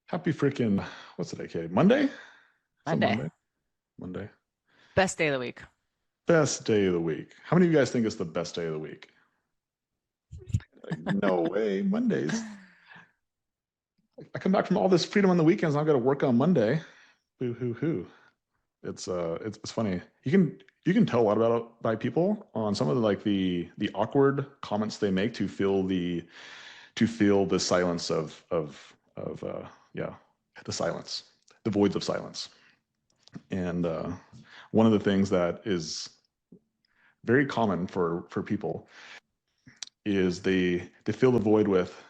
Happy freaking, what's today, Katie? Monday? Is it Monday. Monday? Monday. Best day of the week. Best day of the week. How many of you guys think it's the best day of the week? Like, no way, Mondays. I come back from all this freedom on the weekends and I've got to work on Monday. Boo hoo hoo. It's funny. You can tell a lot about by people on some of the awkward comments they make to feel the silence of yeah, the silence, the voids of silence. And one of the things that is very common for people is they fill the void with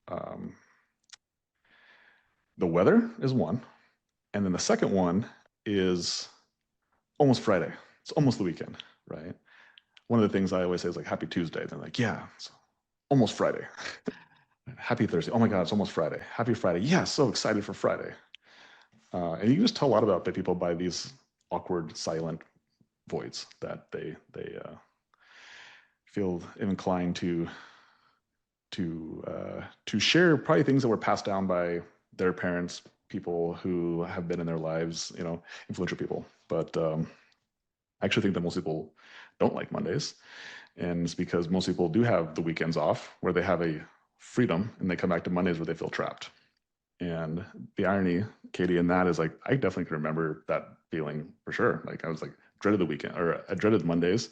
um, the weather is one, and then the second one is almost Friday. It's almost the weekend, right? One of the things I always say is like Happy Tuesday. They're like, yeah, it's almost Friday. Happy Thursday. Oh my God, it's almost Friday. Happy Friday. Yeah, so excited for Friday. And you can just tell a lot about the people by these awkward, silent voids that they feel inclined to share probably things that were passed down by their parents, people who have been in their lives, influential people. But I actually think that most people don't like Mondays, and it's because most people do have the weekends off where they have a freedom, and they come back to Mondays where they feel trapped. And the irony, Katie, in that is like I definitely can remember that feeling for sure. Like I was like dreaded the weekend, or I dreaded Mondays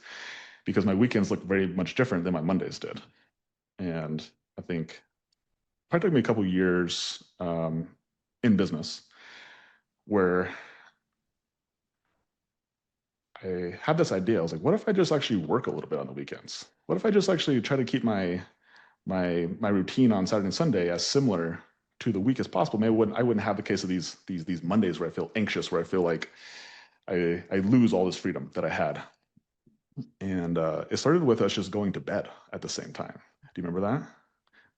because my weekends looked very much different than my Mondays did. And I think it probably took me a couple years in business where I had this idea. I was like, what if I just actually work a little bit on the weekends? What if I just actually try to keep my routine on Saturday and Sunday as similar to the week as possible? Maybe I wouldn't have the case of these Mondays where I feel anxious, where I feel like I lose all this freedom that I had. And it started with us just going to bed at the same time. Do you remember that?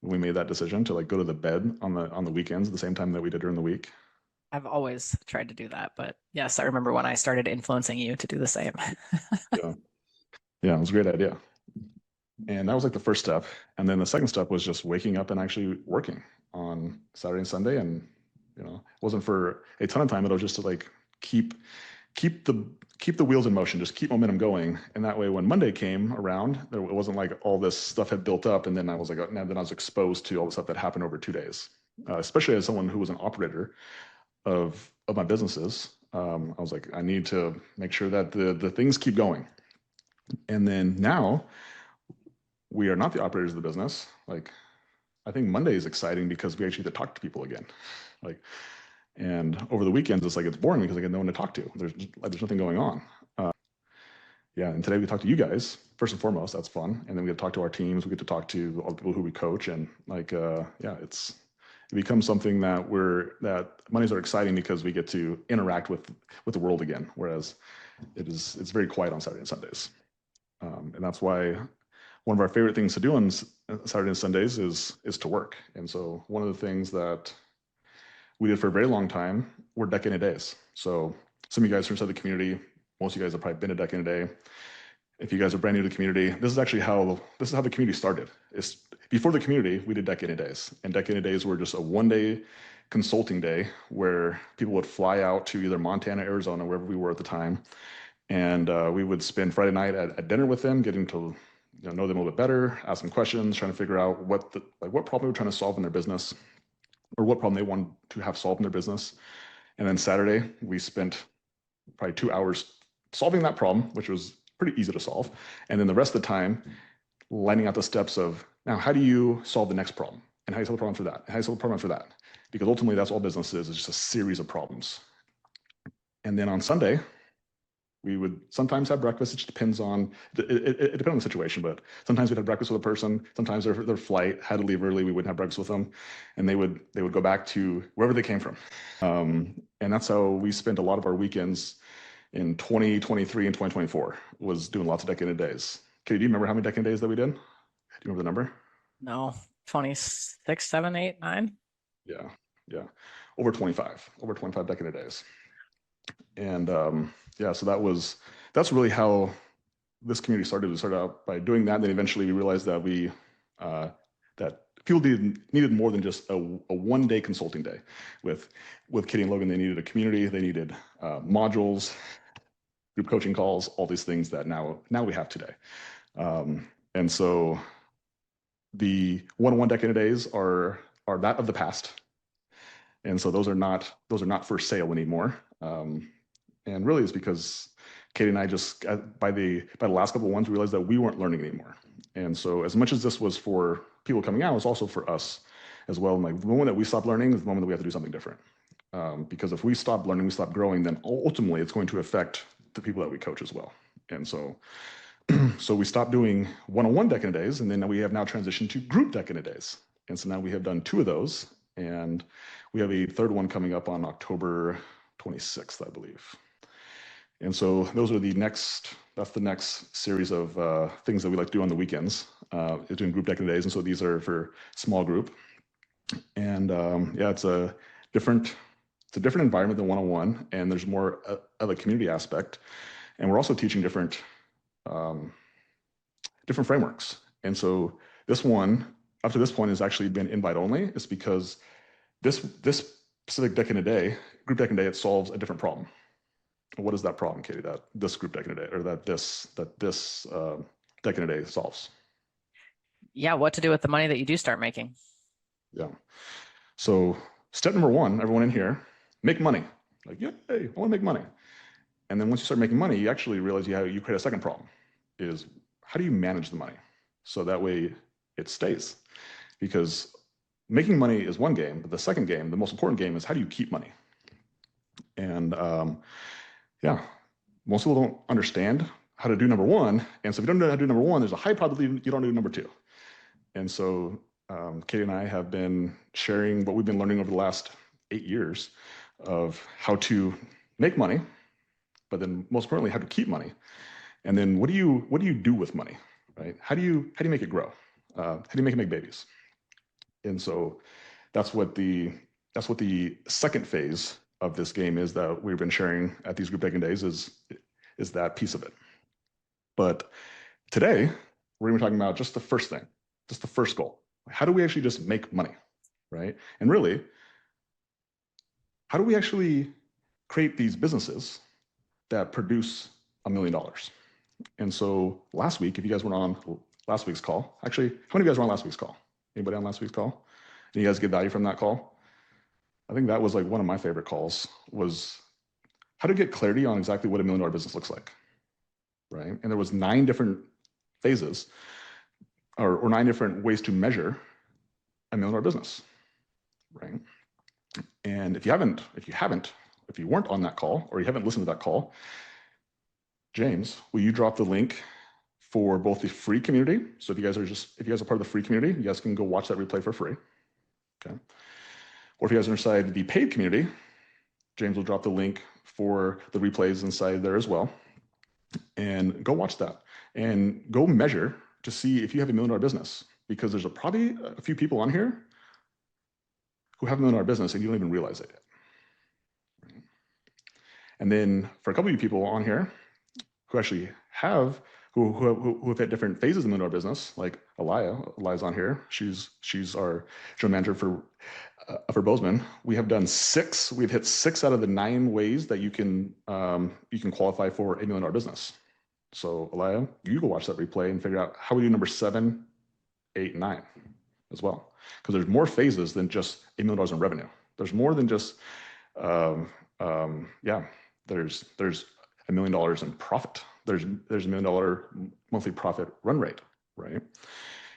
When we made that decision to like go to the bed on the weekends at the same time that we did during the week. I've always tried to do that, but yes, I remember when I started influencing you to do the same. Yeah. Yeah, it was a great idea. And that was like the first step. And then the second step was just waking up and actually working on Saturday and Sunday. And it wasn't for a ton of time, it was just to like keep keep the keep the wheels in motion, just keep momentum going. And that way when Monday came around, it wasn't like all this stuff had built up and then I was like, then I was exposed to all the stuff that happened over 2 days. Especially as someone who was an operator of my businesses. I was like, I need to make sure that the things keep going. And then now we are not the operators of the business. Like, I think Monday is exciting because we actually get to talk to people again. Like, and over the weekends, it's like it's boring because I get no one to talk to. There's nothing going on. Uh, yeah, and today we talk to you guys first and foremost. That's fun, and then we get to talk to our teams. We get to talk to all the people who we coach, and like, yeah, it becomes something that Mondays are exciting because we get to interact with the world again. Whereas it's very quiet on Saturday and Sundays, and that's why one of our favorite things to do on Saturday and Sundays is to work. And so one of the things that we did for a very long time were Decadent days. So some of you guys are inside the community. Most of you guys have probably been to Decadent day. If you guys are brand new to the community, this is how the community started. It's before the community, we did Decadent days, and Decadent days were just a 1 day consulting day where people would fly out to either Montana, Arizona, wherever we were at the time, and we would spend Friday night at dinner with them, getting to know them a little bit better, ask them questions, trying to figure out what problem they were trying to solve in their business, or what problem they wanted to have solved in their business. And then Saturday, we spent probably 2 hours solving that problem, which was pretty easy to solve. And then the rest of the time, lining out the steps of now, how do you solve the next problem? And how do you solve the problem for that? And how do you solve the problem for that? Because ultimately, that's all business is just a series of problems. And then on Sunday, we would sometimes have breakfast. It just depends on it depends on the situation, but sometimes we'd have breakfast with a person. Sometimes their flight had to leave early. We wouldn't have breakfast with them, and they would go back to wherever they came from. And that's how we spent a lot of our weekends in 2023 and 2024 was doing lots of Decadent days. Katie, do you remember how many Decadent days that we did? Do you remember the number? No, 26, 7, 8, 9. Yeah, yeah, over 25 Decadent days. And yeah, so that's really how this community started. We started out by doing that, and then eventually we realized that uh, that people needed more than just a 1-day consulting day with Katie and Logan. They needed a community, they needed modules, group coaching calls, all these things that now we have today. And so the one-on-one Decadent days are that of the past, and so those are not for sale anymore. And really, it's because Katie and I just by the last couple of ones realized that we weren't learning anymore. And so, as much as this was for people coming out, it's also for us as well. And like the moment that we stop learning is the moment that we have to do something different. Because if we stop learning, we stop growing, then ultimately it's going to affect the people that we coach as well. And so, so we stopped doing one-on-one Decadent days, and then we have now transitioned to group Decadent days. And so now we have done 2 of those, and we have a 3rd one coming up on October 26th, I believe. And so those are that's the next series of things that we like to do on the weekends, is doing group Decadent days. And so these are for small group. And yeah, it's a different environment than one-on-one, and there's more of a community aspect. And we're also teaching different frameworks. And so this one, up to this point, has actually been invite only. It's because this specific Decadent day, group Decadent day, it solves a different problem. What is that problem, Katie, that this group Decadent day, or that this Decadent day solves? Yeah, what to do with the money that you do start making. Yeah. So step number 1, everyone in here, make money. Like, yeah, hey, I want to make money. And then once you start making money, you actually realize you create a second problem, is how do you manage the money? So that way it stays. Because making money is one game, but the second game, the most important game, is how do you keep money? And yeah, most people don't understand how to do number 1. And so if you don't know how to do number 1, there's a high probability you don't do number 2. And so Katie and I have been sharing what we've been learning over the last 8 years of how to make money, but then most importantly, how to keep money. And then what do you do with money, right? How do you make it grow? How do you make it make babies? And so that's what the second phase of this game is that we've been sharing at these group Decadent days, is that piece of it. But today we're going to be talking about just the first thing, just the first goal. How do we actually just make money, right? And really, how do we actually create these businesses that produce $1 million? And so last week, if you guys were on last week's call, actually, how many of you guys were on last week's call? Anybody on last week's call? And you guys get value from that call? I think that was like one of my favorite calls, was how to get clarity on exactly what $1 million business looks like, right? And there was 9 different phases or 9 different ways to measure $1 million business, right? And if you weren't on that call, or you haven't listened to that call, James, will you drop the link for both the free community? So if you guys are part of the free community, you guys can go watch that replay for free. Okay. Or if you guys are inside the paid community, James will drop the link for the replays inside there as well. And go watch that and go measure to see if you have $1 million business, because there's probably a few people on here who have $1 million business and you don't even realize it yet. And then for a couple of you people on here who actually have who have hit different phases in the business, like Elia's on here. She's our general manager for Bozeman. We've hit 6 out of the 9 ways that you can qualify for $1 million business. So Elia, you go watch that replay and figure out how we do number 7, 8, and 9 as well. Because there's more phases than just $1 million in revenue. There's more than just there's $1 million in profit. There's $1 million monthly profit run rate, right?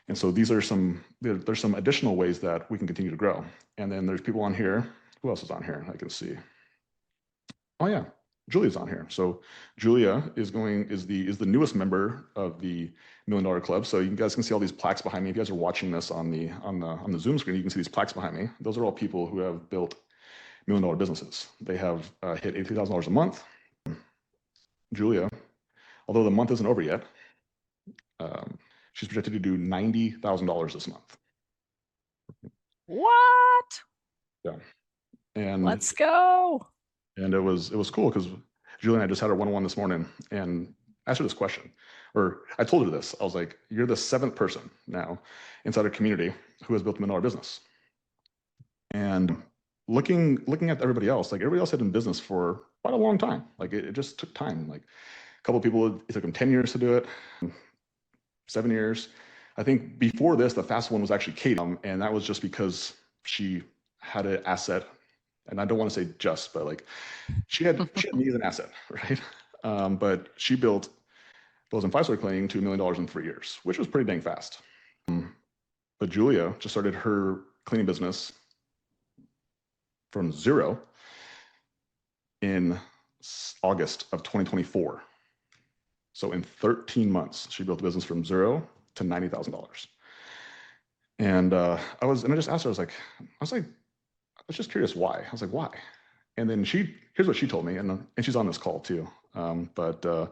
And so there's some additional ways that we can continue to grow. And then there's people on here. Who else is on here? I can see. Oh yeah, Julia's on here. So Julia is the newest member of the $1 Million Club. So you guys can see all these plaques behind me. If you guys are watching this on the Zoom screen, you can see these plaques behind me. Those are all people who have built $1 million businesses. They have hit $80,000 a month. Julia, although the month isn't over yet, she's projected to do $90,000 this month. What? Yeah. And let's go. And it was cool because Julie and I just had our one-on-one this morning and asked her this question, or I told her this. I was like, you're the 7th person now inside our community who has built a $1 million business. And looking at everybody else, like everybody else had been in business for quite a long time. Like it just took time. Like a couple of people, it took them 10 years to do it, 7 years. I think before this, the fastest one was actually Katie, and that was just because she had an asset, and I don't want to say just, but like she had me as an asset, right? But she built Bills and 5-star cleaning to $1 million in 3 years, which was pretty dang fast. But Julia just started her cleaning business from zero in August of 2024. So in 13 months, she built the business from zero to $90,000. And I just asked her, I was just curious why. I was like, why? And then here's what she told me, and she's on this call too. But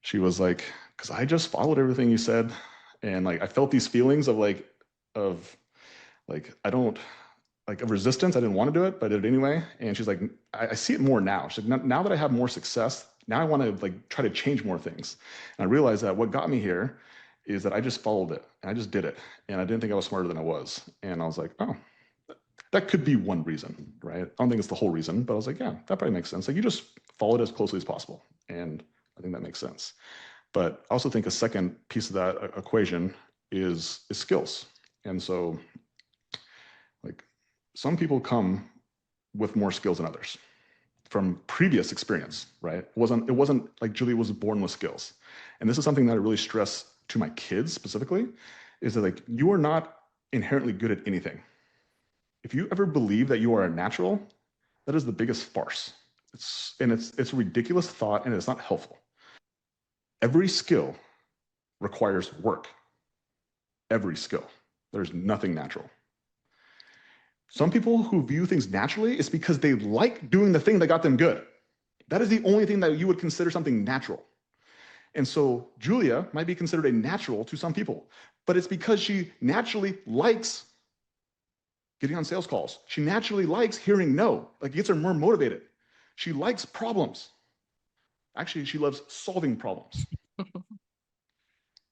she was like, because I just followed everything you said, and like I felt these feelings of I don't like of resistance. I didn't want to do it, but I did it anyway. And she's like, I see it more now. She's like, now that I have more success, now I want to like try to change more things. And I realized that what got me here is that I just followed it and I just did it. And I didn't think I was smarter than I was. And I was like, oh, that could be one reason, right? I don't think it's the whole reason, but I was like, yeah, that probably makes sense. Like you just follow it as closely as possible. And I think that makes sense. But I also think a second piece of that equation is skills. And so like some people come with more skills than others from previous experience, right? It wasn't like Julia was born with skills. And this is something that I really stress to my kids specifically, is that like you are not inherently good at anything. If you ever believe that you are a natural, that is the biggest farce. It's a ridiculous thought and it's not helpful. Every skill requires work. Every skill. There's nothing natural. Some people who view things naturally is because they like doing the thing that got them good. That is the only thing that you would consider something natural. And so Julia might be considered a natural to some people, but it's because she naturally likes getting on sales calls. She naturally likes hearing no, like it gets her more motivated. She likes problems. Actually, she loves solving problems.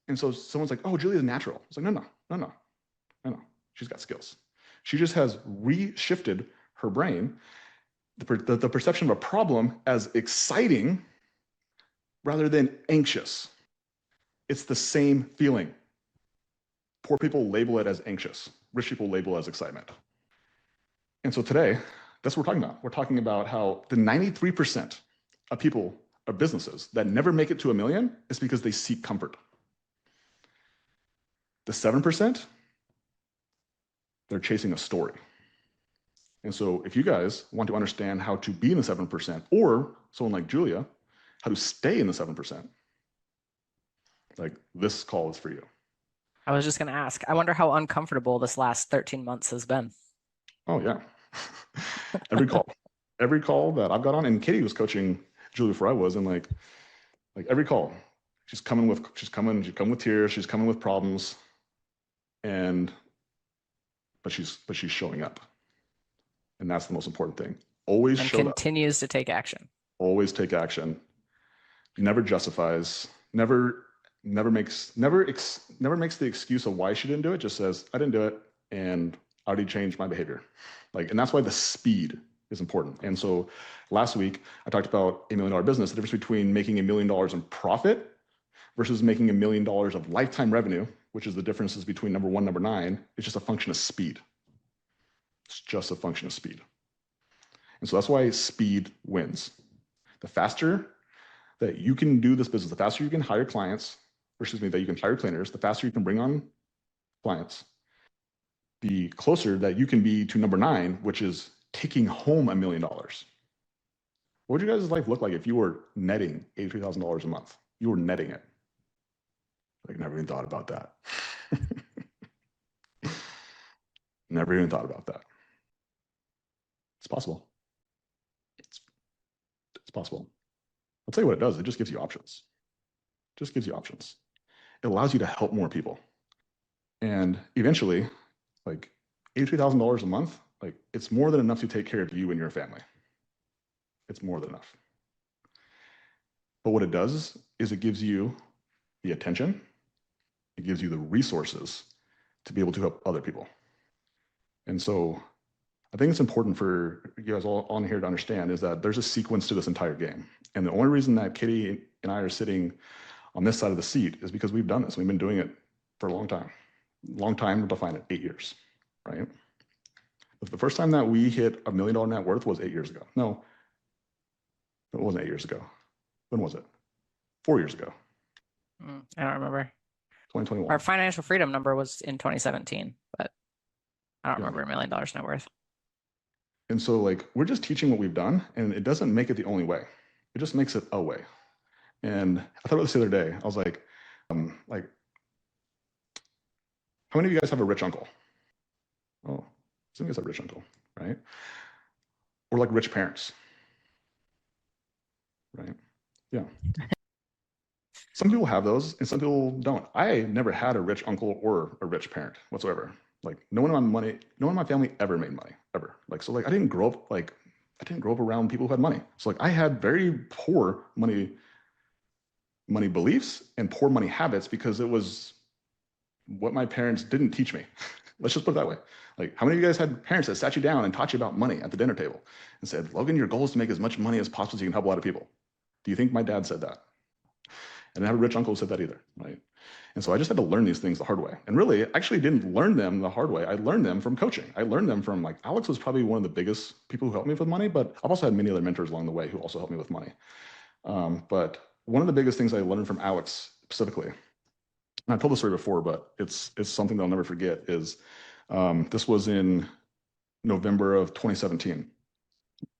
And so someone's like, oh, Julia's natural. It's like, no. She's got skills. She just has reshifted her brain, the perception of a problem as exciting rather than anxious. It's the same feeling. Poor people label it as anxious. Rich people label it as excitement. And so today, that's what we're talking about. We're talking about how the 93% of people or businesses that never make it to $1 million is because they seek comfort. The 7%, they're chasing a story. And so if you guys want to understand how to be in the 7%, or someone like Julia, how to stay in the 7%, like this call is for you. I was just going to ask, I wonder how uncomfortable this last 13 months has been. Oh yeah. every call that I've got on, and Katie was coaching Julia before I was, and like every call, she's coming with tears, she's coming with problems, but she's showing up. And that's the most important thing. Always show up. Continues to take action. Always take action. Never justifies. Never makes the excuse of why she didn't do it. Just says, I didn't do it, and I already changed my behavior. And that's why the speed is important. And so last week I talked about $1 million business. The difference between making $1 million in profit versus making $1 million of lifetime revenue, which is the differences between number 1, number 9, is just a function of speed. It's just a function of speed. And so that's why speed wins. The faster that you can do this business, the faster you can hire clients, that you can hire cleaners, the faster you can bring on clients, the closer that you can be to number 9, which is taking home $1 million. What would your guys' life look like if you were netting $83,000 a month? You were netting it. Like, never even thought about that. Never even thought about that. It's possible. It's possible. I'll tell you what it does. It just gives you options. Just gives you options. It allows you to help more people. And eventually, like $83,000 a month, like it's more than enough to take care of you and your family. It's more than enough. But what it does is it gives you the attention, it gives you the resources to be able to help other people. And so I think it's important for you guys all on here to understand is that there's a sequence to this entire game. And the only reason that Katie and I are sitting on this side of the seat is because we've done this. We've been doing it for a long time. Long time to define it, 8 years, right? But the first time that we hit $1 million net worth was 8 years ago. No, it wasn't 8 years ago. When was it? 4 years ago. I don't remember. 2021. Our financial freedom number was in 2017, but I don't Yeah. remember $1 million net worth. And so like, we're just teaching what we've done, and it doesn't make it the only way. It just makes it a way. And I thought about this the other day. I was like, how many of you guys have a rich uncle? Oh, some of you guys have a rich uncle, right? Or like rich parents, right? Yeah. Some people have those and some people don't. I never had a rich uncle or a rich parent whatsoever. Like no one in my family ever made money, ever. Like, so like I didn't grow up around people who had money. So like I had very poor money beliefs and poor money habits because it was what my parents didn't teach me. Let's just put it that way. Like, how many of you guys had parents that sat you down and taught you about money at the dinner table and said, Logan, your goal is to make as much money as possible so you can help a lot of people? Do you think my dad said that? And I have a rich uncle who said that either, right? And so I just had to learn these things the hard way. And really, I actually didn't learn them the hard way. I learned them from coaching. I learned them from like, Alex was probably one of the biggest people who helped me with money, but I've also had many other mentors along the way who also helped me with money. But one of the biggest things I learned from Alex specifically, and I've told the story before, but it's something that I'll never forget, is this was in November of 2017.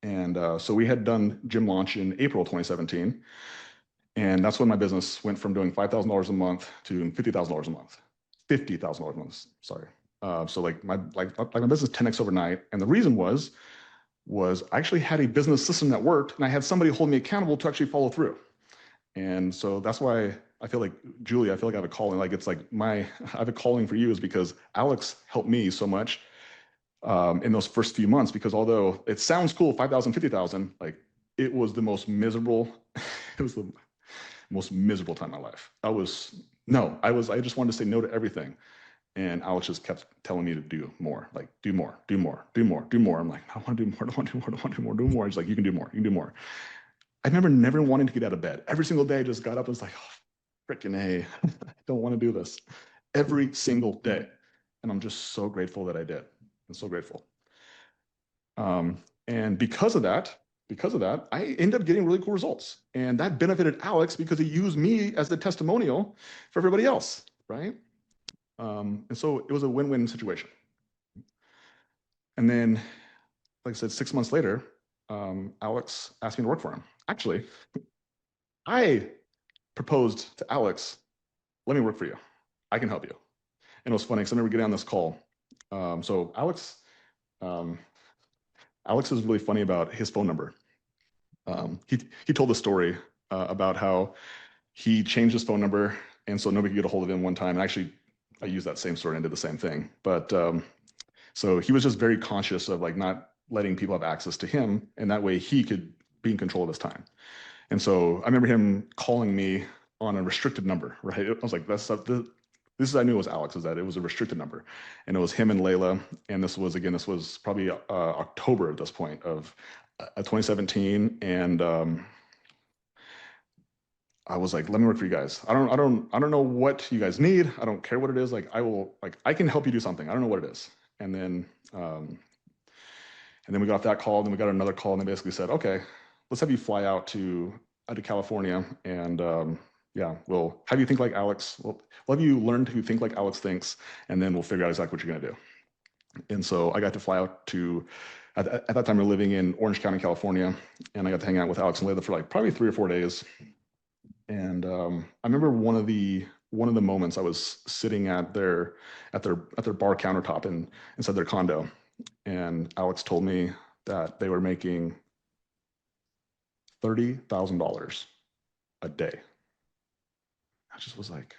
And so we had done gym launch in April 2017. And that's when my business went from doing $5,000 a month to $50,000 a month. $50,000 a month, sorry. So like my business 10x overnight. And the reason was I actually had a business system that worked and I had somebody hold me accountable to actually follow through. And so that's why I feel like, Julie, I feel like I have a calling. Like it's like I have a calling for you is because Alex helped me so much in those first few months, because although it sounds cool, 5,000, 50,000, like it was the most miserable, it was the most miserable time of my life. I just wanted to say no to everything. And Alex just kept telling me to do more, like do more, do more, do more, do more. I'm like, I want to do more, I want to do more, I want to do more, do more. He's like, you can do more, you can do more. I remember never wanting to get out of bed. Every single day I just got up and was like, oh, freaking A, I don't want to do this. Every single day. And I'm just so grateful that I did. I'm so grateful. And because of that, I ended up getting really cool results. And that benefited Alex because he used me as the testimonial for everybody else, right? And so it was a win-win situation. And then, like I said, 6 months later, Alex asked me to work for him. Actually, I proposed to Alex, let me work for you. I can help you. And it was funny because I remember getting on this call. So Alex is really funny about his phone number. He told the story about how he changed his phone number, and so nobody could get a hold of him one time. And actually, I used that same story and did the same thing. But so he was just very conscious of like not letting people have access to him, and that way he could be in control of his time. And so I remember him calling me on a restricted number, right? I was like, I knew it was Alex, is that it was a restricted number. And it was him and Layla. And this was probably October at this point of 2017. And I was like, let me work for you guys. I don't know what you guys need. I don't care what it is. Like I can help you do something. I don't know what it is. And then we got off that call, then we got another call, and they basically said, okay, let's have you fly out to California, and yeah, we'll have you think like Alex. We'll have you learn to think like Alex thinks, and then we'll figure out exactly what you're gonna do. And so I got to fly out to, at that time we were living in Orange County, California, and I got to hang out with Alex and Layla for like probably 3 or 4 days. And I remember one of the moments I was sitting at their bar countertop inside their condo, and Alex told me that they were making $30,000 a day. I just was like,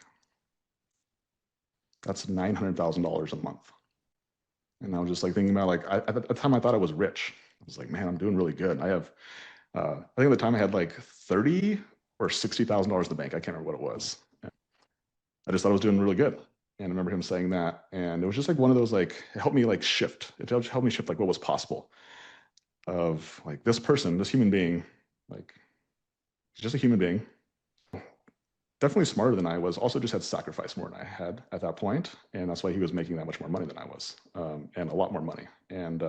that's $900,000 a month. And I was just like thinking about like, at the time I thought I was rich. I was like, man, I'm doing really good. I have, I think at the time I had like $30,000 or $60,000 in the bank. I can't remember what it was. I just thought I was doing really good. And I remember him saying that. And it was just like one of those, like, it helped me like shift. It helped me shift like what was possible of like this person, this human being, like he's just a human being, definitely smarter than I was, also just had sacrificed more than I had at that point. And that's why he was making that much more money than I was, and a lot more money. And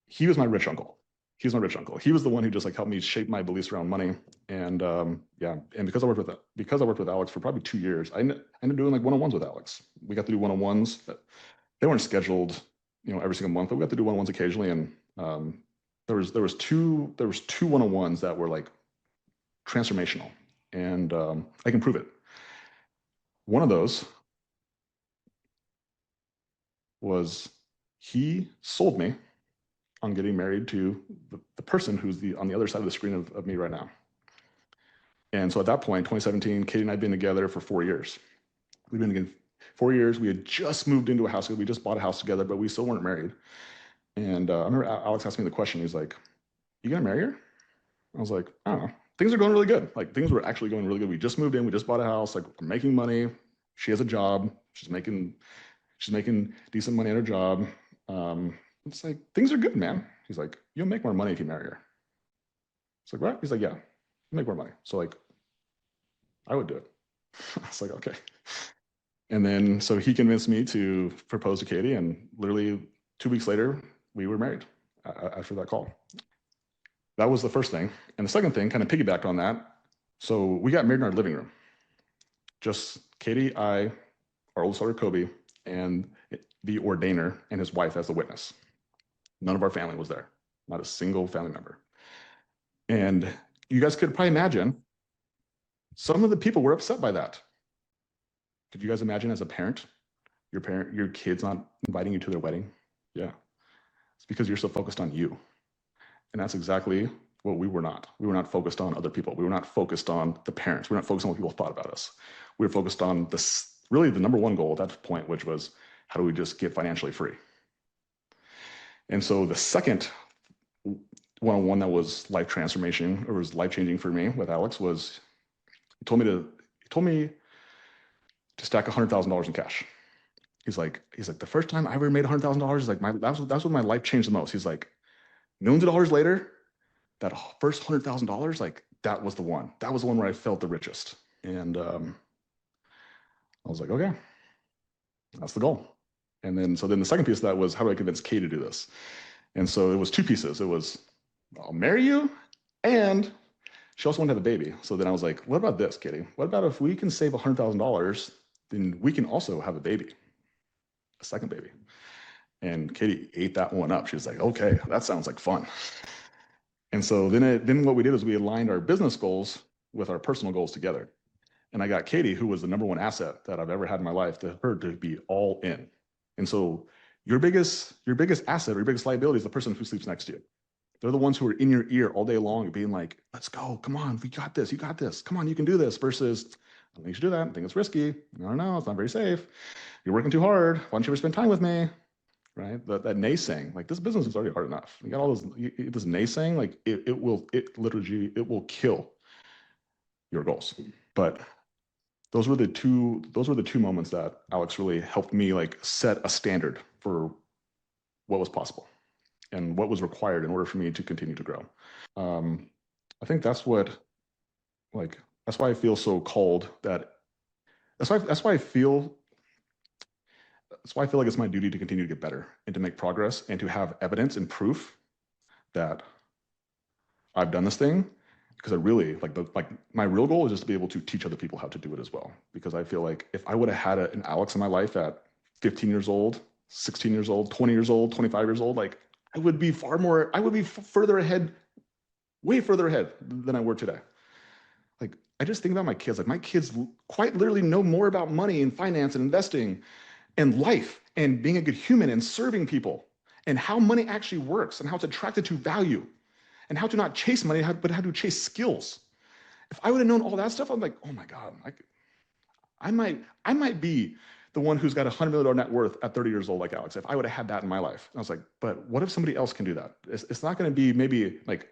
he was my rich uncle. He was my rich uncle. He was the one who just like helped me shape my beliefs around money. And yeah, and because I worked with Alex for probably 2 years, I ended up doing like one-on-ones with Alex. We got to do one-on-ones. They weren't scheduled, every single month, but we got to do one-on-ones occasionally. And there was two one-on-ones that were like transformational, and I can prove it. One of those was he sold me on getting married to the person who's on the other side of the screen of me right now. And so at that point, 2017, Katie and I had been together for 4 years. We've been together 4 years. We had just moved into a house. We just bought a house together, but we still weren't married. And I remember Alex asked me the question. He's like, "You gonna marry her?" I was like, "I don't know. Things are going really good. Like things were actually going really good. We just moved in. We just bought a house. Like we're making money. She has a job. She's making decent money at her job. It's like things are good, man." He's like, "You'll make more money if you marry her." It's like, "What?" He's like, "Yeah, you'll make more money." So like, I would do it. I was like, "Okay." And then so he convinced me to propose to Katie, and literally 2 weeks later, we were married after that call. That was the first thing. And the second thing kind of piggybacked on that. So we got married in our living room. Just Katie, I, our oldest daughter, Kobe, and the ordainer and his wife as the witness. None of our family was there, not a single family member. And you guys could probably imagine some of the people were upset by that. Could you guys imagine as a parent, your kid's not inviting you to their wedding? Yeah. It's because you're so focused on you. And that's exactly what we were not. We were not focused on other people. We were not focused on the parents. We were not focused on what people thought about us. We were focused on really the number one goal at that point, which was how do we just get financially free? And so the second one-on-one that was life transformation or was life changing for me with Alex was he told me to stack $100,000 in cash. He's like the first time I ever made $100,000, like that's when my life changed the most. He's like, millions of dollars later, that first $100,000, like that was the one. That was the one where I felt the richest. And I was like, okay, that's the goal. And then the second piece of that was how do I convince Kay to do this? And so it was two pieces. It was I'll marry you, and she also wanted to have a baby. So then I was like, what about this, Katie? What about if we can save $100,000, then we can also have a baby, a second baby. And Katie ate that one up. She was like, okay, that sounds like fun. And so then what we did is we aligned our business goals with our personal goals together. And I got Katie, who was the number one asset that I've ever had in my life, to her to be all in. And so your biggest asset or your biggest liability is the person who sleeps next to you. They're the ones who are in your ear all day long being like, let's go, come on, we got this, you got this, come on, you can do this, versus, I don't think you should do that, I think it's risky, I don't know, it's not very safe, you're working too hard, why don't you ever spend time with me, right? That naysaying, like this business is already hard enough. You got all this naysaying, like it will kill your goals. But those were the two moments that Alex really helped me like set a standard for what was possible and what was required in order for me to continue to grow. I think that's why I feel so called that's why I feel like it's my duty to continue to get better and to make progress and to have evidence and proof that I've done this thing, because I really like my real goal is just to be able to teach other people how to do it as well. Because I feel like if I would have had an Alex in my life at 15 years old, 16 years old, 20 years old, 25 years old, like I would be further ahead, way further ahead than I were today. Like I just think about my kids, like my kids quite literally know more about money and finance and investing and life and being a good human and serving people and how money actually works and how it's attracted to value and how to not chase money, but how to chase skills. If I would have known all that stuff, I'm like, oh my God, I might be the one who's got $100 million net worth at 30 years old, like Alex, if I would have had that in my life. And I was like, but what if somebody else can do that? It's not going to be maybe like,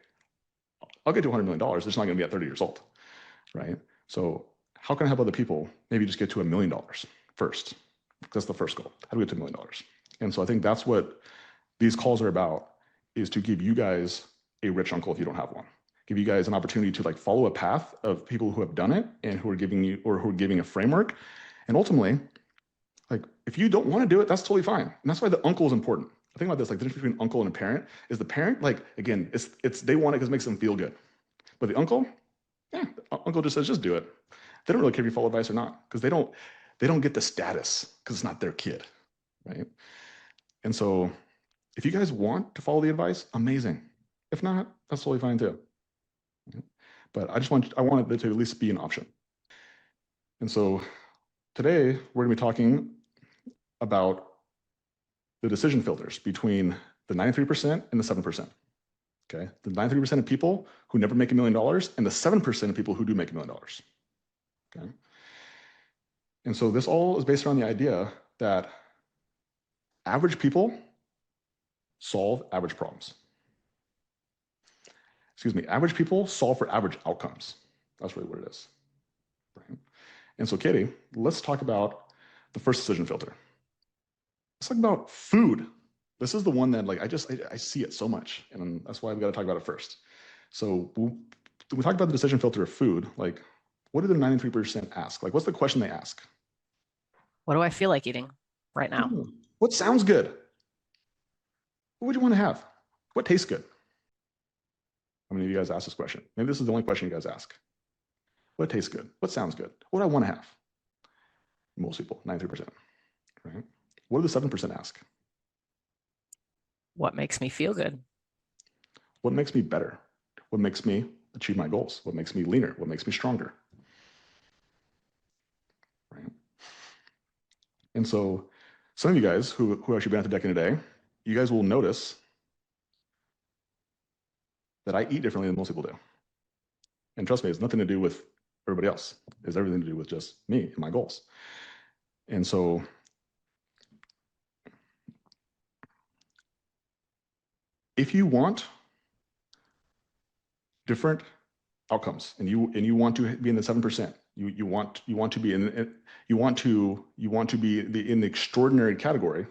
I'll get to $100 million. It's not going to be at 30 years old, right? So how can I help other people maybe just get to $1 million first? That's the first goal. How do we get to $1 million? And so I think that's what these calls are about, is to give you guys a rich uncle if you don't have one. Give you guys an opportunity to like follow a path of people who have done it and who are giving you, or who are giving a framework. And ultimately, like if you don't want to do it, that's totally fine. And that's why the uncle is important. I think about this, like the difference between uncle and a parent is the parent, like again, it's they want it because it makes them feel good. But the uncle, yeah, uncle just says, just do it. They don't really care if you follow advice or not, because they don't get the status because it's not their kid, right? And so if you guys want to follow the advice, amazing. If not, that's totally fine too. But I wanted it to at least be an option. And so today we're gonna be talking about the decision filters between the 93% and the 7%. Okay, the 93% of people who never make $1 million and the 7% of people who do make $1 million. Okay, and so this all is based around the idea that average people solve average problems. Excuse me, average people solve for average outcomes. That's really what it is. Right? And so, Katie, let's talk about the first decision filter. Let's talk about food. This is the one that like I see it so much, and that's why I've got to talk about it first. So when we talk about the decision filter of food, like what do the 93% ask? Like what's the question they ask? What do I feel like eating right now? What sounds good? What would you want to have? What tastes good? How many of you guys ask this question? Maybe this is the only question you guys ask. What tastes good? What sounds good? What do I want to have? Most people, 93%, right? What do the 7% ask? What makes me feel good? What makes me better? What makes me achieve my goals? What makes me leaner? What makes me stronger? Right? And so some of you guys who actually been at the Decadent today, you guys will notice that I eat differently than most people do. And trust me, it's nothing to do with everybody else. It's everything to do with just me and my goals. And so if you want different outcomes and you want to be in the 7%, you want to be in you want to be in the extraordinary category,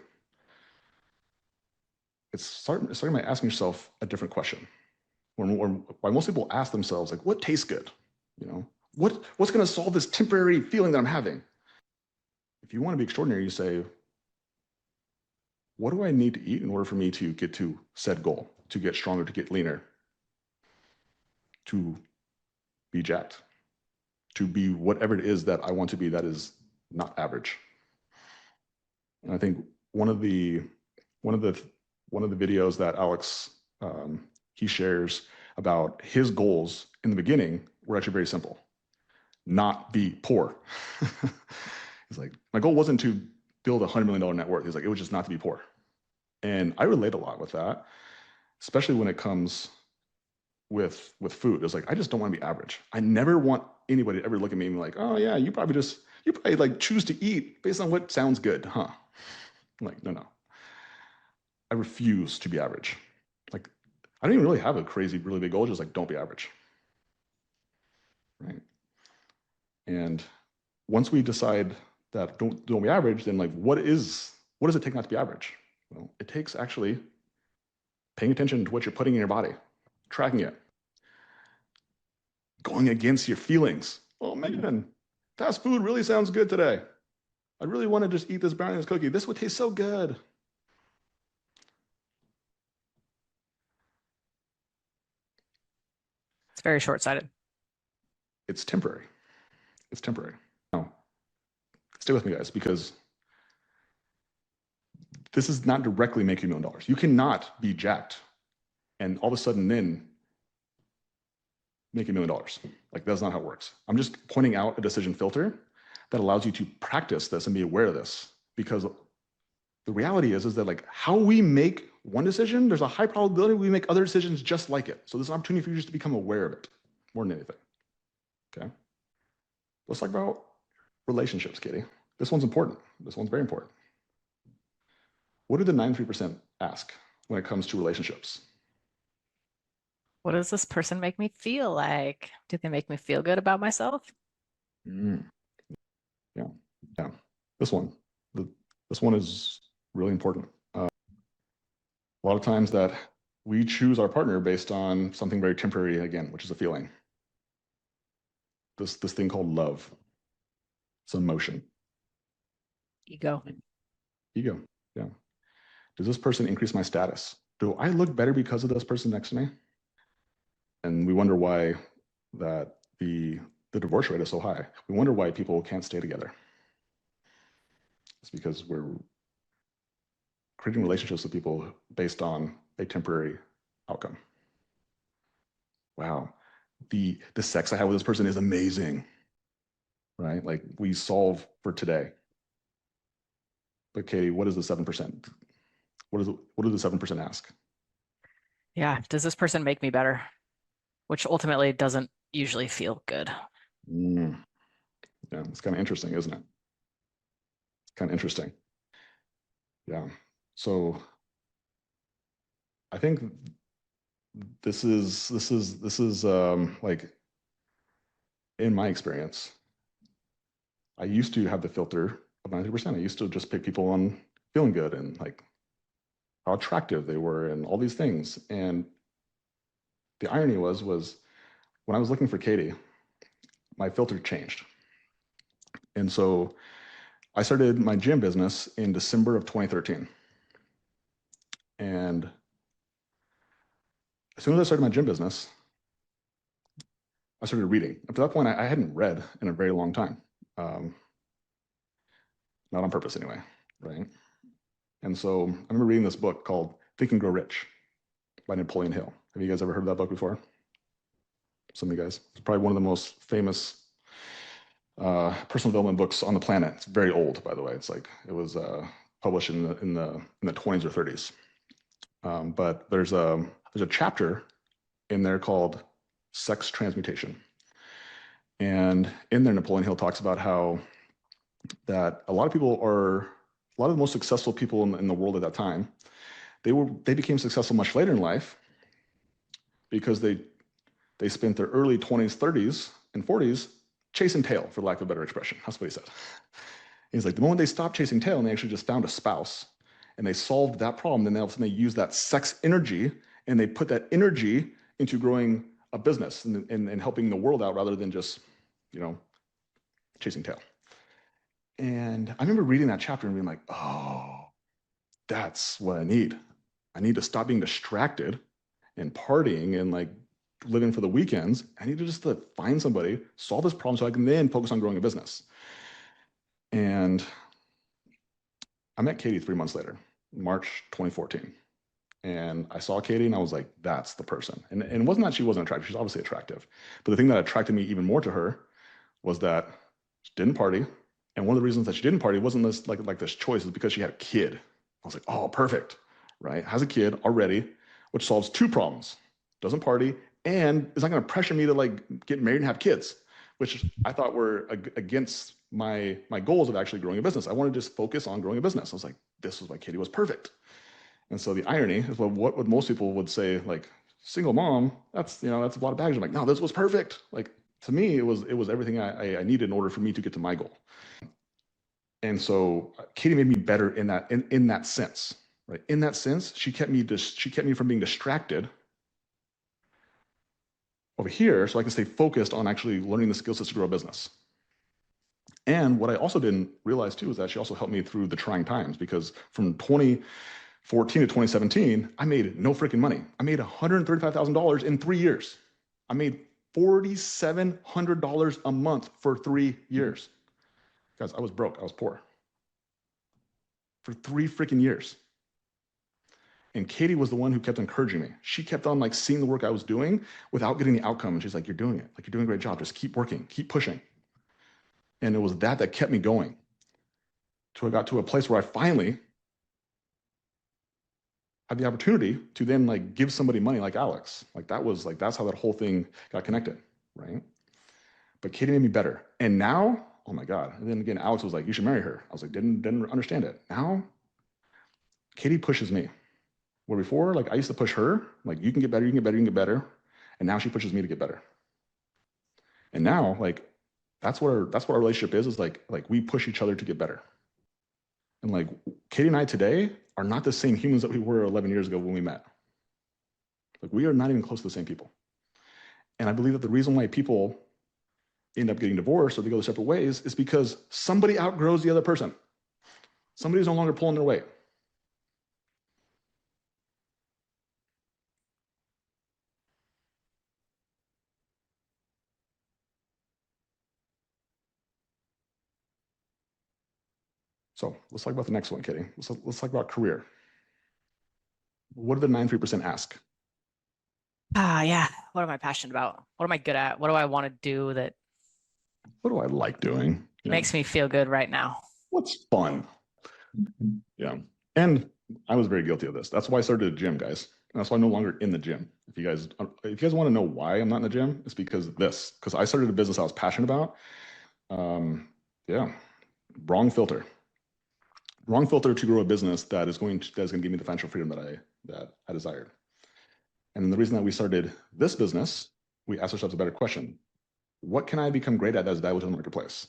it's starting by asking yourself a different question. Why most people ask themselves, like, what tastes good? You know, what's going to solve this temporary feeling that I'm having? If you want to be extraordinary, you say, what do I need to eat in order for me to get to said goal, to get stronger, to get leaner, to be jacked, to be whatever it is that I want to be that is not average? And I think one of the videos that Alex he shares about his goals in the beginning were actually very simple. Not be poor. He's like, my goal wasn't to build $100 million net worth. He's like, it was just not to be poor. And I relate a lot with that, especially when it comes with food. It's like, I just don't want to be average. I never want anybody to ever look at me and be like, oh yeah, you probably like choose to eat based on what sounds good, huh? I'm like, no. I refuse to be average. Like, I don't even really have a crazy, really big goal. Just like, don't be average, right? And once we decide that don't be average, then like, what does it take not to be average? Well, it takes actually paying attention to what you're putting in your body, tracking it, going against your feelings. Oh man, fast food really sounds good today. I really want to just eat this brownie and this cookie. This would taste so good. It's very short-sighted. It's temporary. It's temporary. Now, stay with me, guys, because this is not directly making $1 million. You cannot be jacked and all of a sudden then make $1 million. Like, that's not how it works. I'm just pointing out a decision filter that allows you to practice this and be aware of this, because the reality is that like how we make one decision, there's a high probability we make other decisions just like it. So there's an opportunity for you just to become aware of it more than anything. Okay. Let's talk about relationships, Katie. This one's important. This one's very important. What do the 93% ask when it comes to relationships? What does this person make me feel like? Do they make me feel good about myself? Mm, yeah, yeah. This one, this one is really important. A lot of times that we choose our partner based on something very temporary again, which is a feeling. This thing called love. It's emotion. Ego. Ego. Yeah. Does this person increase my status? Do I look better because of this person next to me? And we wonder why that the divorce rate is so high. We wonder why people can't stay together. It's because we're creating relationships with people based on a temporary outcome. Wow, the sex I have with this person is amazing, right? Like we solve for today. But Katie, what is the 7%? What does the 7% ask? Yeah. Does this person make me better? Which ultimately doesn't usually feel good. Mm, yeah, it's kind of interesting, isn't it? It's kind of interesting. Yeah. So I think this is like in my experience, I used to have the filter of 90%. I used to just pick people on feeling good and like how attractive they were and all these things. And the irony was when I was looking for Katie, my filter changed. And so I started my gym business in December of 2013. And as soon as I started my gym business, I started reading. Up to that point, I hadn't read in a very long time. Um, not on purpose anyway, right? And so I remember reading this book called Think and Grow Rich by Napoleon Hill. Have you guys ever heard of that book before? Some of you guys. It's probably one of the most famous personal development books on the planet. It's very old, by the way. It's like it was published in the 20s or 30s. But there's a chapter in there called Sex Transmutation, and in there Napoleon Hill talks about how that a lot of the most successful people in the world at that time, they became successful much later in life because they spent their early 20s, 30s, and 40s chasing tail, for lack of a better expression. That's what he said. He's like, the moment they stopped chasing tail and they actually just found a spouse and they solved that problem, then all of a sudden they used that sex energy and they put that energy into growing a business and helping the world out rather than just, you know, chasing tail. And I remember reading that chapter and being like, oh, that's what I need. I need to stop being distracted and partying and like living for the weekends. I need to just to find somebody, solve this problem so I can then focus on growing a business. And I met Katie 3 months later, March 2014. And I saw Katie and I was like, that's the person. And it wasn't that she wasn't attractive. She's obviously attractive. But the thing that attracted me even more to her was that she didn't party. And one of the reasons that she didn't party wasn't this like this choice, is because she had a kid. I was like, oh, perfect, right? Has a kid already, which solves two problems. Doesn't party and is not going to pressure me to like get married and have kids, which I thought were against my goals of actually growing a business. I wanted to just focus on growing a business. I was like, this was why Katie was perfect. And so the irony is, well, what would most people would say, like, single mom, that's a lot of baggage. I'm like, no, this was perfect. Like, to me, it was everything I needed in order for me to get to my goal. And so Katie made me better in that sense, right? In that sense, she kept me from being distracted over here, so I can stay focused on actually learning the skill sets to grow a business. And what I also didn't realize too is that she also helped me through the trying times, because from 2014 to 2017, I made no freaking money. I made $135,000 in 3 years. I made $4,700 a month for 3 years. Guys, I was broke. I was poor for 3 freaking years. And Katie was the one who kept encouraging me. She kept on like seeing the work I was doing without getting the outcome. And she's like, you're doing it. Like, you're doing a great job. Just keep working, keep pushing. And it was that kept me going till I got to a place where I finally had the opportunity to then like give somebody money like Alex. Like that's how that whole thing got connected, right? But Katie made me better. And now, oh my God. And then again, Alex was like, you should marry her. I was like, didn't understand it. Now, Katie pushes me. Where before, like I used to push her, like you can get better, you can get better, you can get better. And now she pushes me to get better. And now, like That's what our relationship is like we push each other to get better. And like Katie and I today are not the same humans that we were 11 years ago when we met. Like we are not even close to the same people. And I believe that the reason why people end up getting divorced or they go their separate ways is because somebody outgrows the other person. Somebody's no longer pulling their weight. So let's talk about the next one, Katie. Let's talk about career. What did the 93% ask? Yeah. What am I passionate about? What am I good at? What do I want to do that What do I like doing? makes me feel good right now? What's fun? Yeah. And I was very guilty of this. That's why I started a gym, guys. And that's why I'm no longer in the gym. If you guys want to know why I'm not in the gym, it's because I started a business I was passionate about. Yeah. Wrong filter to grow a business that is going to give me the financial freedom that I desired. And the reason that we started this business, we asked ourselves a better question. What can I become great at as valuable in the marketplace?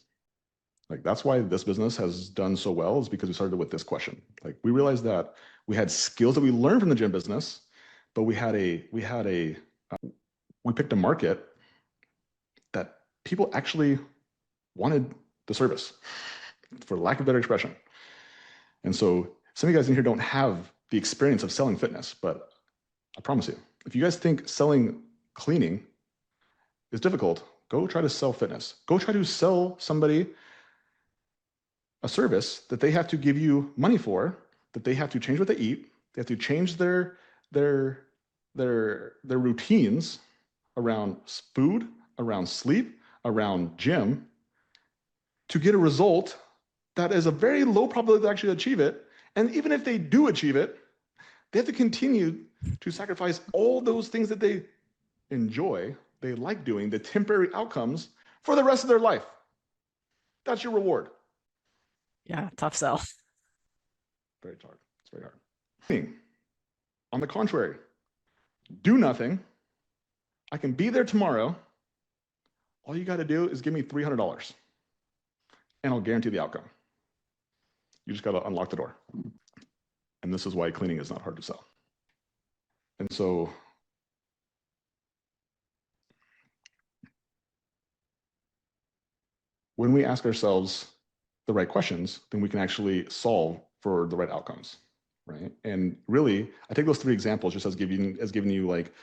Like that's why this business has done so well, is because we started with this question. Like we realized that we had skills that we learned from the gym business, but we picked a market that people actually wanted the service, for lack of better expression. And so some of you guys in here don't have the experience of selling fitness, but I promise you, if you guys think selling cleaning is difficult, go try to sell fitness. Go try to sell somebody a service that they have to give you money for, that they have to change what they eat, they have to change their routines around food, around sleep, around gym, to get a result that is a very low probability to actually achieve it. And even if they do achieve it, they have to continue to sacrifice all those things that they enjoy, they like doing, the temporary outcomes, for the rest of their life. That's your reward. Yeah, tough sell. Very hard. It's very hard. On the contrary, do nothing. I can be there tomorrow. All you got to do is give me $300 and I'll guarantee the outcome. You just got to unlock the door. And this is why cleaning is not hard to sell. And so when we ask ourselves the right questions, then we can actually solve for the right outcomes, right? And really, I take those three examples just as giving you like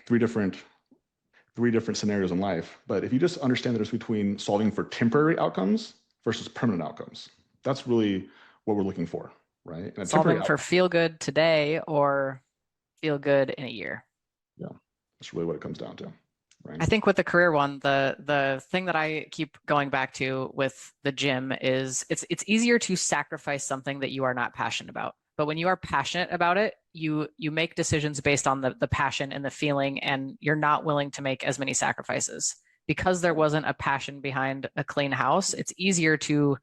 three different scenarios in life. But if you just understand the difference between solving for temporary outcomes versus permanent outcomes, that's really what we're looking for, right? And solving for feel good today or feel good in a year. Yeah, that's really what it comes down to. Right. I think with the career one, the thing that I keep going back to with the gym is it's easier to sacrifice something that you are not passionate about. But when you are passionate about it, you make decisions based on the passion and the feeling, and you're not willing to make as many sacrifices. Because there wasn't a passion behind a clean house, it's easier to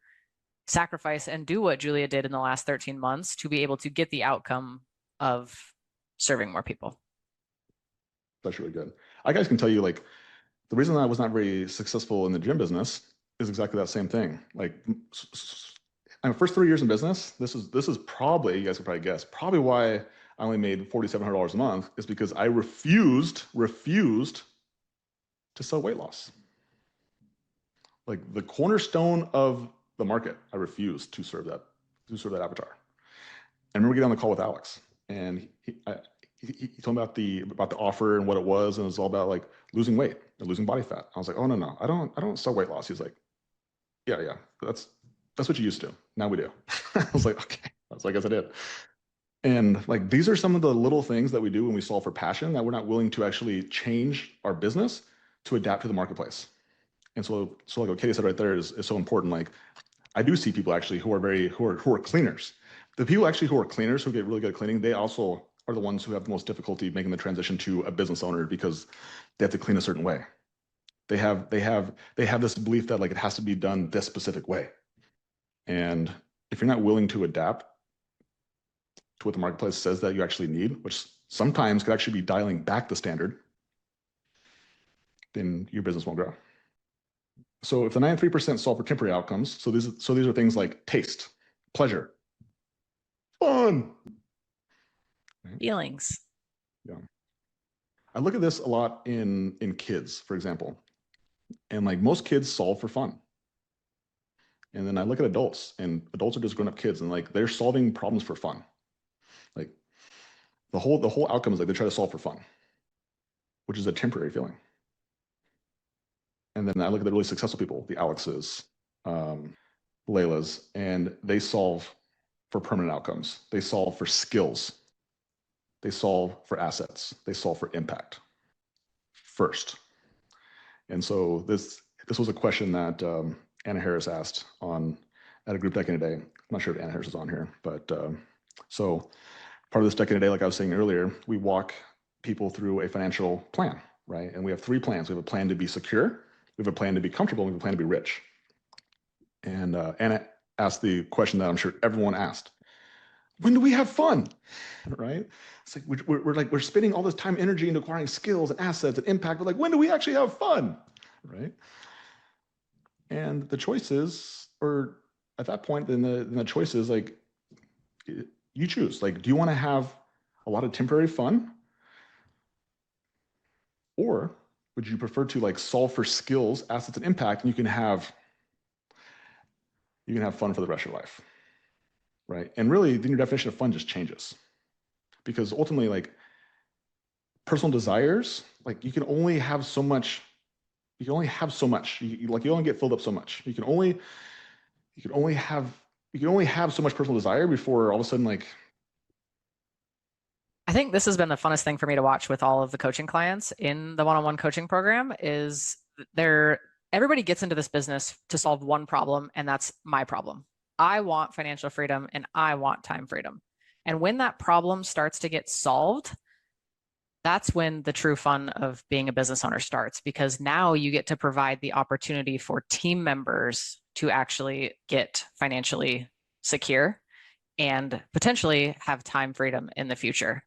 sacrifice and do what Julia did in the last 13 months to be able to get the outcome of serving more people. That's really good. I guys can tell you, like, the reason I was not very successful in the gym business is exactly that same thing. Like, my first 3 years in business, this is probably, you guys can probably guess, probably why I only made $4,700 a month, is because I refused to sell weight loss. Like the cornerstone of the market, I refused to serve that avatar. I remember getting on the call with Alex, and he told me about the offer and what it was, and it was all about like losing weight and losing body fat. I was like, oh no, I don't sell weight loss. He's like, yeah, that's what you used to. Now we do. I was like, okay. I was like, yes, I did. And like these are some of the little things that we do when we solve for passion that we're not willing to actually change our business to adapt to the marketplace. And so like what Katie said right there is so important. Like I do see people actually who are cleaners. The people actually who are cleaners, who get really good at cleaning, they also are the ones who have the most difficulty making the transition to a business owner, because they have to clean a certain way. They have this belief that like it has to be done this specific way. And if you're not willing to adapt to what the marketplace says that you actually need, which sometimes could actually be dialing back the standard, then your business won't grow. So if the 93% solve for temporary outcomes, so these are things like taste, pleasure, fun, right? Feelings. Yeah. I look at this a lot in kids, for example, and like most kids solve for fun. And then I look at adults, and adults are just grown-up kids, and like they're solving problems for fun. Like the whole outcome is like they try to solve for fun, which is a temporary feeling. And then I look at the really successful people, the Alexes, Laylas, and they solve for permanent outcomes. They solve for skills. They solve for assets. They solve for impact first. And so this was a question that Anna Harris asked at a group Decadent Day. I'm not sure if Anna Harris is on here, but so part of this Decadent Day, like I was saying earlier, we walk people through a financial plan, right? And we have 3 plans. We have a plan to be secure, we have a plan to be comfortable, and we have a plan to be rich. And Anna asked the question that I'm sure everyone asked: when do we have fun? Right? It's like we're spending all this time, energy into acquiring skills and assets and impact, but like, when do we actually have fun? Right? And the choice is, or at that point, then the choice is like, you choose. Like, do you want to have a lot of temporary fun, or would you prefer to like solve for skills, assets, and impact, and you can have fun for the rest of your life, right? And really, then your definition of fun just changes, because ultimately, like, personal desires, like, you can only have so much. You can only have so much. You only get filled up so much. You can only have so much personal desire before all of a sudden, like, I think this has been the funnest thing for me to watch with all of the coaching clients in the one-on-one coaching program is everybody gets into this business to solve one problem, and that's my problem. I want financial freedom and I want time freedom. And when that problem starts to get solved, that's when the true fun of being a business owner starts, because now you get to provide the opportunity for team members to actually get financially secure and potentially have time freedom in the future.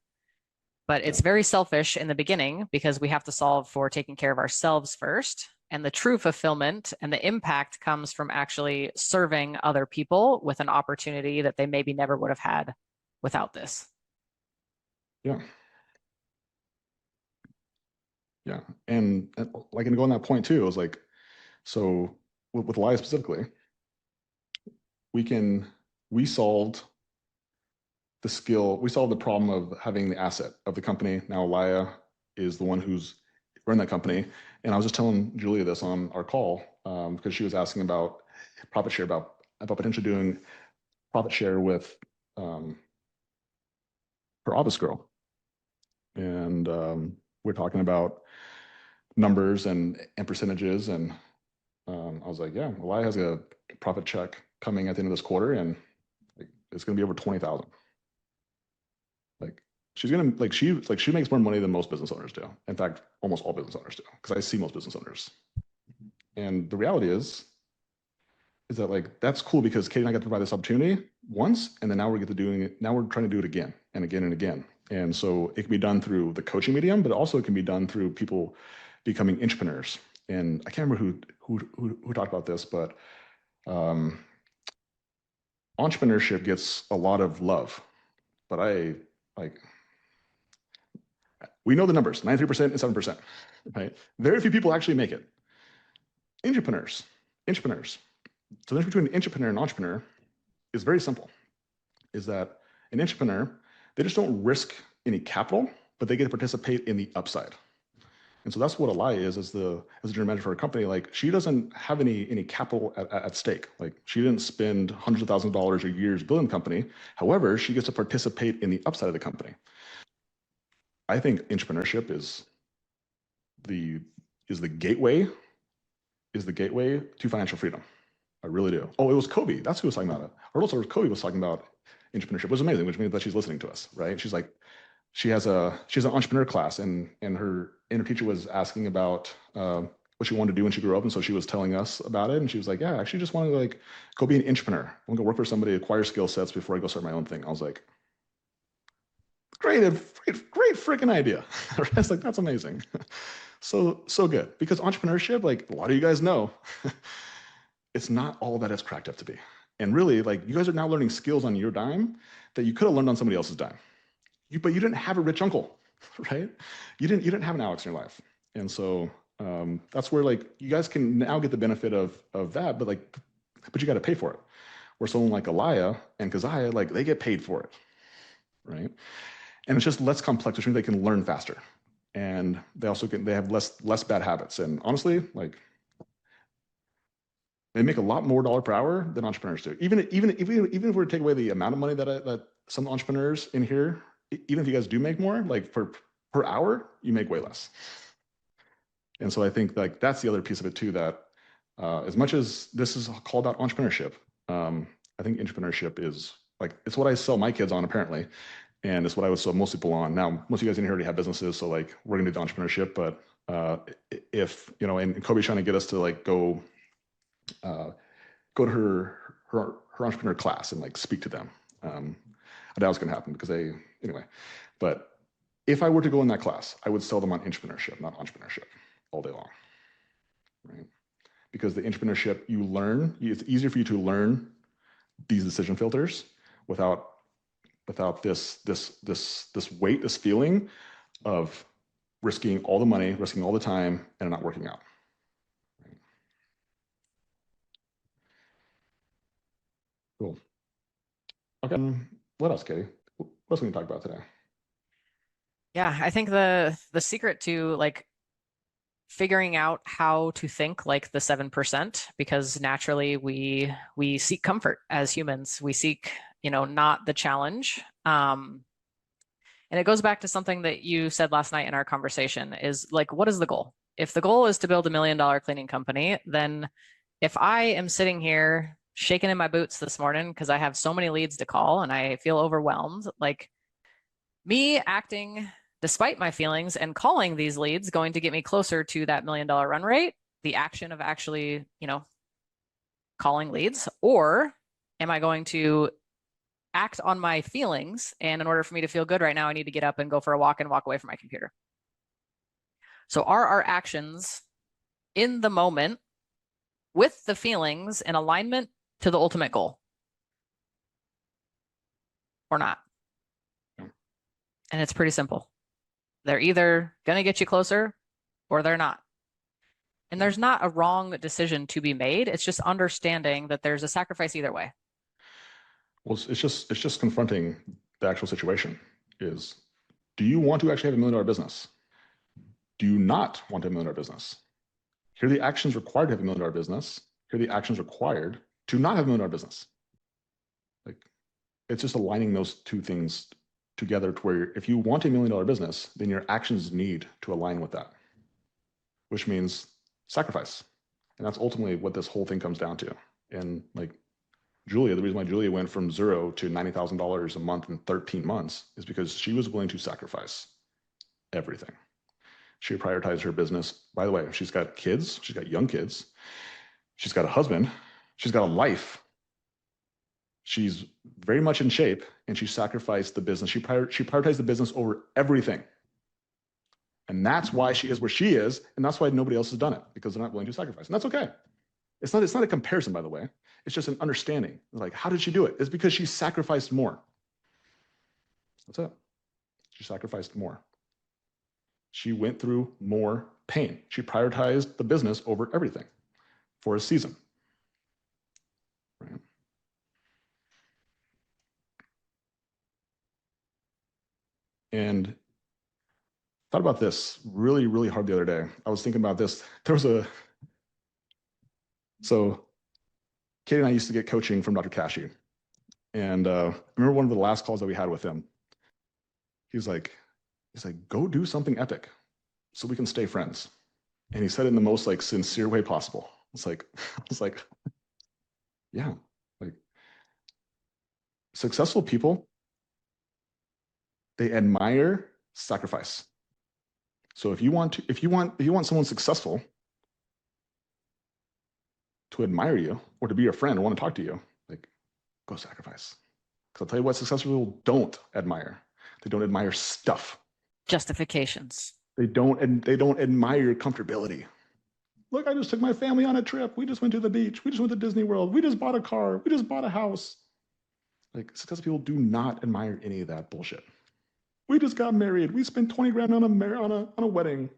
But it's very selfish in the beginning because we have to solve for taking care of ourselves first. And the true fulfillment and the impact comes from actually serving other people with an opportunity that they maybe never would have had without this. yeah. Yeah. And like, and go on that point too, it was like, so with Elias specifically, we solved we solved the problem of having the asset of the company. Now Elia is the one who's run that company. And I was just telling Julia this on our call, because she was asking about profit share, about potentially doing profit share with her office girl. And we're talking about numbers and percentages. And I was like, yeah, Elia has a profit check coming at the end of this quarter, and like, it's going to be over 20,000. Like, she's gonna she makes more money than most business owners do. In fact, almost all business owners do, because I see most business owners. And the reality is that like, that's cool because Katie and I got to provide this opportunity once, and then now we're doing it. Now we're trying to do it again and again and again. And so it can be done through the coaching medium, but also it can be done through people becoming entrepreneurs. And I can't remember who talked about this, but entrepreneurship gets a lot of love, but we know the numbers, 93% and 7%, right? Very few people actually make it. Entrepreneurs. So the difference between an entrepreneur and entrepreneur is very simple, is that an entrepreneur, they just don't risk any capital, but they get to participate in the upside. And so that's what Elia is, as a general manager for a company. Like, she doesn't have any capital at stake. Like, she didn't spend hundreds of thousands of dollars or years building the company. However, she gets to participate in the upside of the company. I think entrepreneurship is the gateway to financial freedom. I really do. Oh, it was Kobe. That's who was talking about it. Or also Kobe was talking about entrepreneurship. It was amazing, which means that she's listening to us, right? She's like, she has an entrepreneur class, and her teacher was asking about what she wanted to do when she grew up, and so she was telling us about it, and she was like, yeah, I actually just wanted to like go be an entrepreneur. I want to go work for somebody, acquire skill sets before I go start my own thing. I was like, great freaking idea. I was like, that's amazing. so good, because entrepreneurship, like a lot of you guys know, it's not all that it's cracked up to be. And really, like, you guys are now learning skills on your dime that you could have learned on somebody else's dime. But you didn't have a rich uncle, right? You didn't have an Alex in your life. And so that's where, like, you guys can now get the benefit of that, but you got to pay for it. Where someone like Elia and Keziah, like, they get paid for it, right? And it's just less complex, which means they can learn faster. And they have less bad habits. And honestly, like, they make a lot more dollar per hour than entrepreneurs do. Even if we were to take away the amount of money that some entrepreneurs in here, even if you guys do make more, like, per hour, you make way less. And so I think, like, that's the other piece of it too, that as much as this is called out entrepreneurship, I think entrepreneurship is, like, it's what I sell my kids on, apparently. And it's what I would sell most people on. Now, most of you guys in here already have businesses, so, like, we're gonna do the entrepreneurship. But if, you know, and Kobe's trying to get us to, like, go to her entrepreneur class and, like, speak to them. I doubt it's gonna happen because anyway. But if I were to go in that class, I would sell them on entrepreneurship, not entrepreneurship, all day long, right? Because the entrepreneurship, you learn, it's easier for you to learn these decision filters without this weight, this feeling of risking all the money, risking all the time, and not working out. Right? Cool. Okay. What else, Katie? What else can we talk about today? Yeah, I think the secret to, like, figuring out how to think like the 7%, because naturally we seek comfort as humans. We seek, not the challenge. And it goes back to something that you said last night in our conversation, is, like, what is the goal? If the goal is to build $1 million cleaning company, then if I am sitting here shaking in my boots this morning because I have so many leads to call and I feel overwhelmed, like, me acting despite my feelings and calling these leads going to get me closer to that $1 million run rate, the action of actually, calling leads? Or am I going to act on my feelings, and in order for me to feel good right now, I need to get up and go for a walk and walk away from my computer? So are our actions in the moment with the feelings in alignment to the ultimate goal or not? And it's pretty simple. They're either going to get you closer or they're not. And there's not a wrong decision to be made. It's just understanding that there's a sacrifice either way. Well, it's just confronting the actual situation. Is, do you want to actually have $1 million business? Do you not want to have $1 million business? Here are the actions required to have $1 million business. Here are the actions required to not have $1 million business. Like, it's just aligning those two things together to where, if you want $1 million business, then your actions need to align with that, which means sacrifice. And that's ultimately what this whole thing comes down to. And, like, Julia, the reason why Julia went from $0 to $90,000 a month in 13 months is because she was willing to sacrifice everything. She prioritized her business. By the way, she's got kids. She's got young kids. She's got a husband. She's got a life. She's very much in shape, and she sacrificed the business. She prioritized the business over everything. And that's why she is where she is, and that's why nobody else has done it, because they're not willing to sacrifice. And that's okay. It's not a comparison, by the way. It's just an understanding. Like, how did she do it? It's because she sacrificed more. That's it. She sacrificed more. She went through more pain. She prioritized the business over everything for a season. Right? And thought about this really, really hard the other day. I was thinking about this. So Katie and I used to get coaching from Dr. Kashi. And I remember one of the last calls that we had with him. He's like, go do something epic so we can stay friends. And he said it in the most, like, sincere way possible. It's like, yeah, like, successful people, they admire sacrifice. So if you want someone successful to admire you or to be your friend or want to talk to you, like, go sacrifice. Because I'll tell you what successful people don't admire. They don't admire stuff. Justifications. They don't admire comfortability. Look, I just took my family on a trip. We just went to the beach. We just went to Disney World. We just bought a car. We just bought a house. Like, successful people do not admire any of that bullshit. We just got married. We spent 20 grand on a wedding.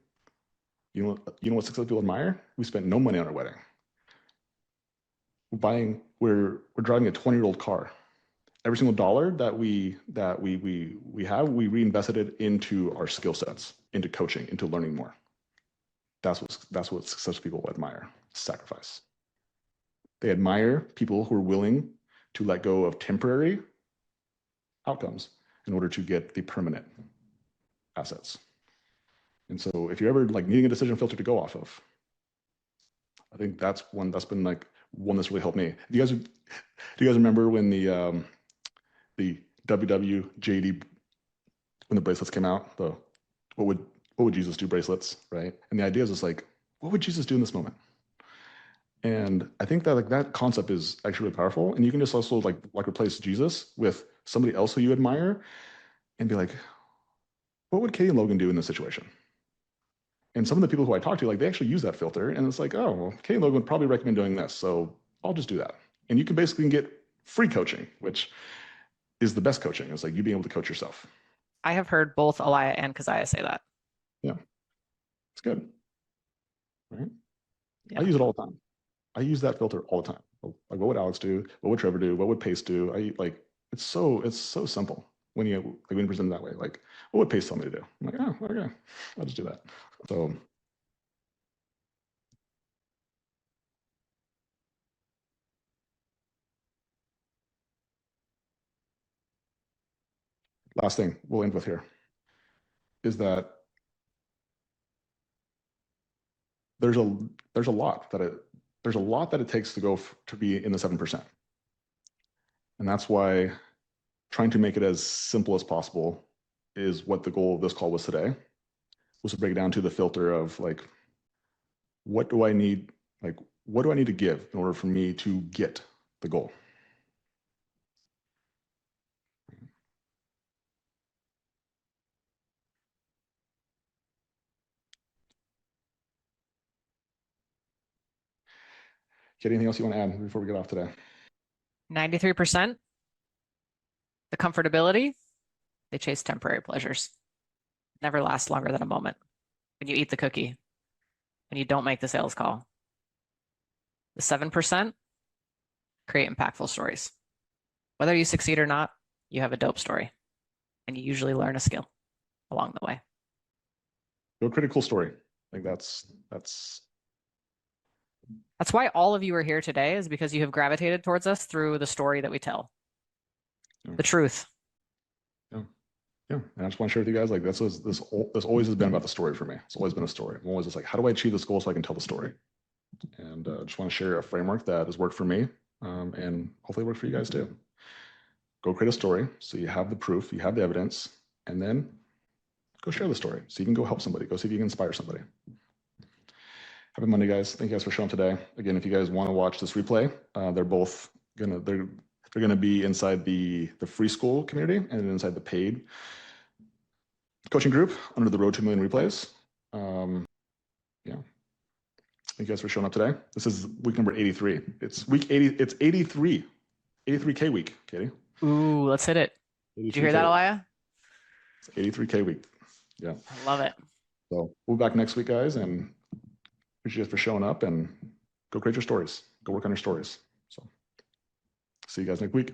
You know what successful people admire? We spent no money on our wedding. We're driving a 20-year-old car. Every single dollar that we have, we reinvested it into our skill sets, into coaching, into learning more. That's what successful people admire. Sacrifice. They admire people who are willing to let go of temporary outcomes in order to get the permanent assets. And so if you're ever like needing a decision filter to go off of, I think that's one that's been like one that's really helped me. Do you guys remember when the WWJD, when the bracelets came out, the what would Jesus do bracelets, right? And the idea is just like, what would Jesus do in this moment? And I think that like that concept is actually really powerful. And you can just also like replace Jesus with somebody else who you admire and be like, what would Katie and Logan do in this situation? And some of the people who I talk to, like they actually use that filter, and it's like, oh, well, Katie and Logan would probably recommend doing this, so I'll just do that. And you can basically get free coaching, which is the best coaching. It's like you being able to coach yourself. I have heard both Elia and Keziah say that. Yeah, it's good, right? Yeah. I use it all the time. I use that filter all the time. Like, what would Alex do? What would Trevor do? What would Pace do? It's so simple when you present it that way. Like, what would Pace tell me to do? I'm like, oh, okay, I'll just do that. So last thing we'll end with here is that there's a lot that it takes to go to be in the 7%. And that's why trying to make it as simple as possible is what the goal of this call was today, was to break it down to the filter of like, what do I need to give in order for me to get the goal? Get anything else you want to add before we get off today? 93%, the comfortability, they chase temporary pleasures. Never last longer than a moment. When you eat the cookie, when you don't make the sales call. The 7%, create impactful stories. Whether you succeed or not, you have a dope story, and you usually learn a skill along the way. Go create a cool story. Like that's why all of you are here today, is because you have gravitated towards us through the story that we tell. Yeah. The truth. Yeah, and I just want to share with you guys, like this always has been about the story for me. It's always been a story. I'm always just like, how do I achieve this goal so I can tell the story? And just want to share a framework that has worked for me, and hopefully work for you guys too. Go create a story so you have the proof, you have the evidence, and then go share the story so you can go help somebody. Go see if you can inspire somebody. Happy Monday, guys. Thank you guys for showing today. Again, if you guys want to watch this replay, they're gonna be inside the free school community and inside the paid coaching group under the Road to 1 Million Replays. Yeah. Thank you guys for showing up today. This is week number 83. It's week 80. It's 83. 83K week, Katie. Ooh, let's hit it. Did you hear that, Elia? It's 83K week. Yeah. I love it. So we'll be back next week, guys, and appreciate you guys for showing up, and go create your stories. Go work on your stories. So see you guys next week.